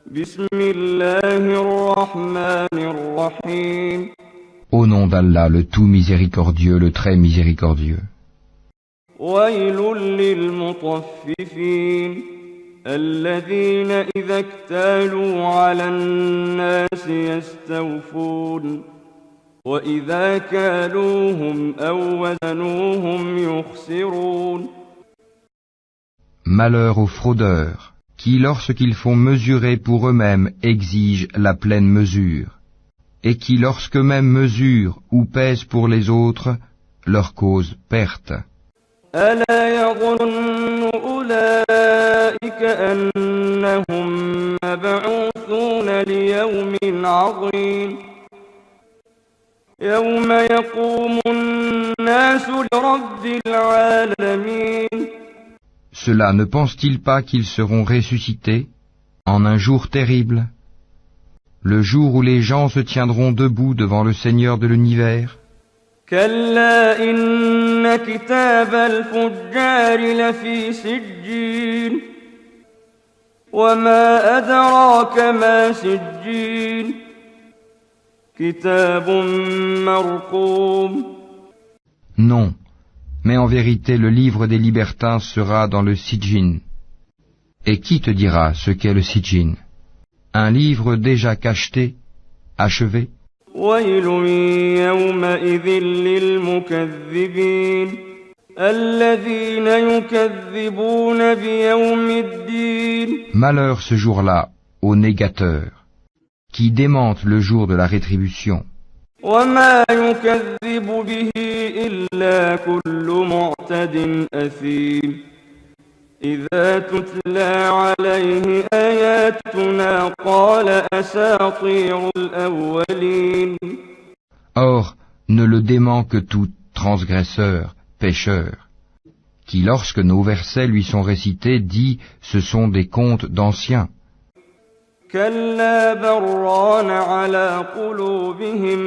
بسم الله الرحمن الرحيم Au nom d'Allah, le tout miséricordieux, le très miséricordieux. ويل للمطففين الذين إذا اكتالوا على الناس يستوفون وإذا كالوهم أو وزنوهم يخسرون. Malheur aux fraudeurs, qui lorsqu'ils font mesurer pour eux-mêmes exigent la pleine mesure, et qui lorsqu'eux-mêmes mesurent ou pèsent pour les autres, leur cause perte. ألا يظن أولئك أنهم مبعوثون ليوم عظيم يوم يقوم الناس لرب العالمين. Cela ne pense-t-il pas qu'ils seront ressuscités en un jour terrible, le jour où les gens se tiendront debout devant le Seigneur de l'univers? كلا إن كتاب الفجار لفي سجين وما أدراك ما سجين كتاب مرقوم. Non, mais en vérité le livre des libertins sera dans le Sijin. Et qui te dira ce qu'est le Sijin? Un livre déjà cacheté, achevé? ويل يومئذ للمكذبين الذين يكذبون بيوم الدين. Malheur ce jour-là aux négateurs, qui démentent le jour de la rétribution. وما يكذب به إلا كل معتد أثيم إذا تتلى عليه آياتنا قال أساطير الأولين. Or, ne le dément que tout transgresseur, pécheur, qui lorsque nos versets lui sont récités dit ce sont des contes d'anciens. كلا بران على قلوبهم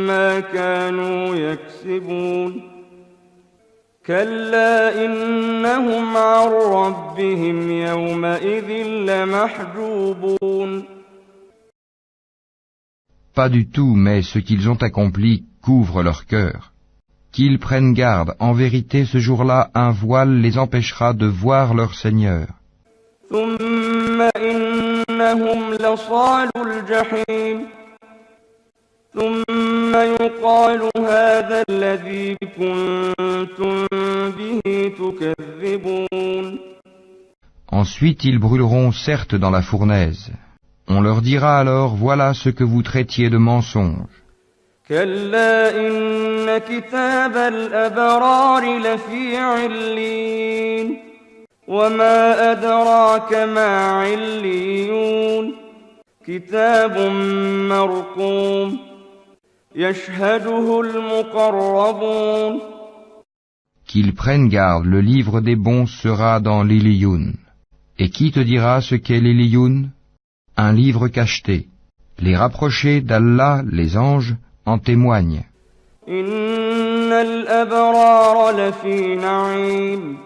ما كانوا يكسبون كلا إنهم عن ربهم يومئذ لمحجوبون. Pas du tout, mais ce qu'ils ont accompli couvre leur cœur. Qu'ils prennent garde, en vérité ce jour-là un voile les empêchera de voir leur Seigneur. ثم إنهم لصالو الجحيم ثم يقال هذا الذي كنتم به تكذبون. Ensuite ils brûleront certes dans la fournaise. On leur dira alors voilà ce que vous traitiez de mensonge. كلا إن كتاب الأبرار لفي علين وما أدراك ما عليون كتاب مرقوم يشهده المقربون. Qu'ils prennent garde, le livre des bons sera dans l'Iliyun. Et qui te dira ce qu'est l'Iliyun? Un livre cacheté. Les rapprochés d'Allah, les anges, en témoignent. إن الأبرار لفي نعيم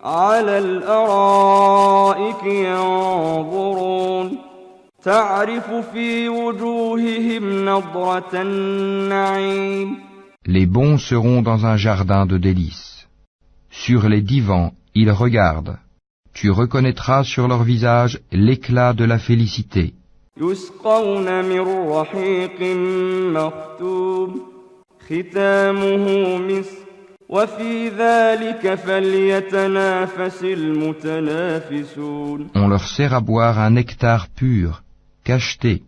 على الأرائك ينظرون تعرف في وجوههم نضرة النعيم. Les bons seront dans un jardin de délices. Sur les divans, ils regardent. Tu reconnaîtras sur leur visage l'éclat de la félicité. يسقون من رحيق مختوم ختامه مسك وفي ذلك فليتنافس المتنافسون. On leur sert à boire un nectar pur, cacheté,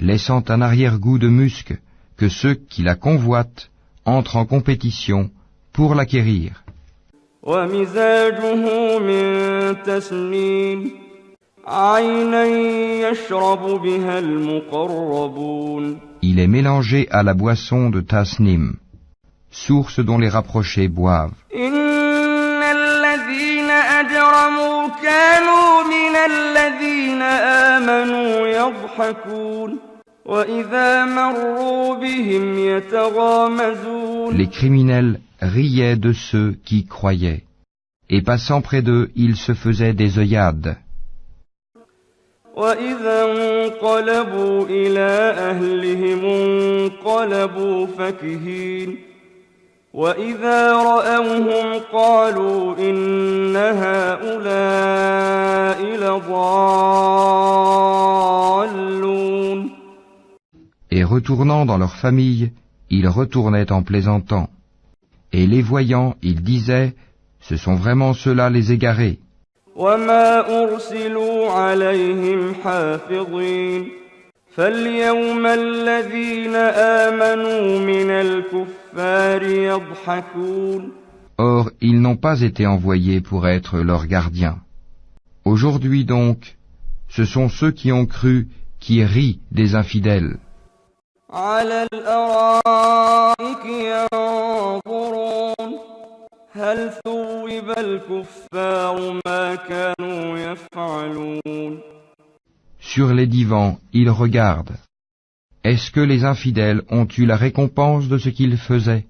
laissant un arrière-goût de musc, que ceux qui la convoitent entrent en compétition pour l'acquérir. ومزاجه من تسنيم عينا يشرب بها المقربون. Il est mélangé à la boisson de Tasnim, source dont les rapprochés boivent. إن الذين أجرموا كانوا من الذين آمنوا يضحكون وإذا مروا بهم يتغامزون. Les criminels riaient de ceux qui croyaient, et passant près d'eux, ils se faisaient des œillades. وإذا انقلبوا إلى أهلهم انقلبوا فكهين وإذا رأوهم قالوا إن هؤلاء لضالون. Et retournant dans leur famille, ils retournaient en plaisantant. Et les voyant, ils disaient, ce sont vraiment ceux-là les égarés. وما أرسلوا عليهم حافظين فاليوم الذين آمنوا من الكفار يضحكون. Or, ils n'ont pas été envoyés pour être leurs gardiens. Aujourd'hui donc, ce sont ceux qui ont cru qui rient des infidèles. على الأرائك ينظرون هل ثوب الكفار ما كانوا يفعلون. Sur les divans, ils regardent. Est-ce que les infidèles ont eu la récompense de ce qu'ils faisaient ?